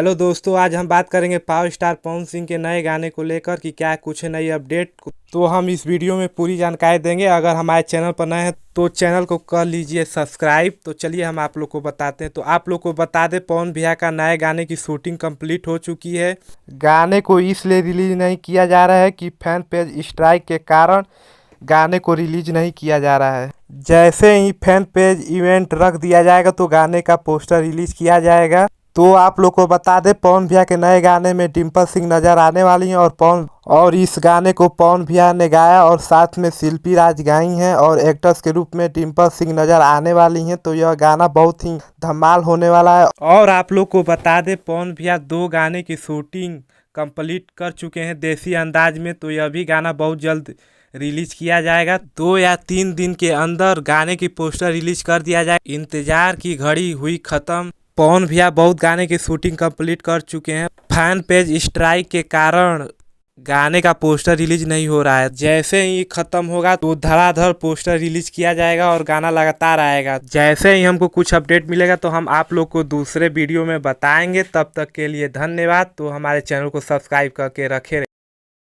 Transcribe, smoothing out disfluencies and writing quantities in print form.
Hello दोस्तों, आज हम बात करेंगे पावर स्टार पवन सिंह के नए गाने को लेकर कि क्या कुछ है नई अपडेट। तो हम इस वीडियो में पूरी जानकारी देंगे। अगर हमारे चैनल पर नए हैं तो चैनल को कर लीजिए सब्सक्राइब। तो चलिए हम आप लोग को बताते हैं। तो आप लोग को बता दें, पवन भैया का नए गाने की शूटिंग कंप्लीट हो चुकी है। गाने को इसलिए रिलीज नहीं किया जा रहा है कि फैन पेज स्ट्राइक के कारण गाने को रिलीज नहीं किया जा रहा है। जैसे ही फैन पेज इवेंट रख दिया जाएगा तो गाने का पोस्टर रिलीज किया जाएगा। तो आप लोग को बता दें, पवन भैया के नए गाने में डिम्पल सिंह नजर आने वाली हैं और इस गाने को पवन भैया ने गाया और साथ में शिल्पी राज गाई हैं और एक्टर्स के रूप में डिम्पल सिंह नजर आने वाली हैं। तो यह गाना बहुत ही धमाल होने वाला है। और आप लोग को बता दें, पवन भैया 2 गाने की शूटिंग कंप्लीट कर चुके हैं देसी अंदाज में। तो यह भी गाना बहुत जल्द रिलीज किया जाएगा। 2 या 3 दिन के अंदर गाने की पोस्टर रिलीज कर दिया जाए। इंतजार की घड़ी हुई खत्म। पवन भैया बहुत गाने की शूटिंग कंप्लीट कर चुके हैं। फैन पेज स्ट्राइक के कारण गाने का पोस्टर रिलीज नहीं हो रहा है। जैसे ही खत्म होगा तो धड़ाधड़ पोस्टर रिलीज किया जाएगा और गाना लगातार आएगा। जैसे ही हमको कुछ अपडेट मिलेगा तो हम आप लोग को दूसरे वीडियो में बताएंगे। तब तक के लिए धन्यवाद। तो हमारे चैनल को सब्सक्राइब करके रखे।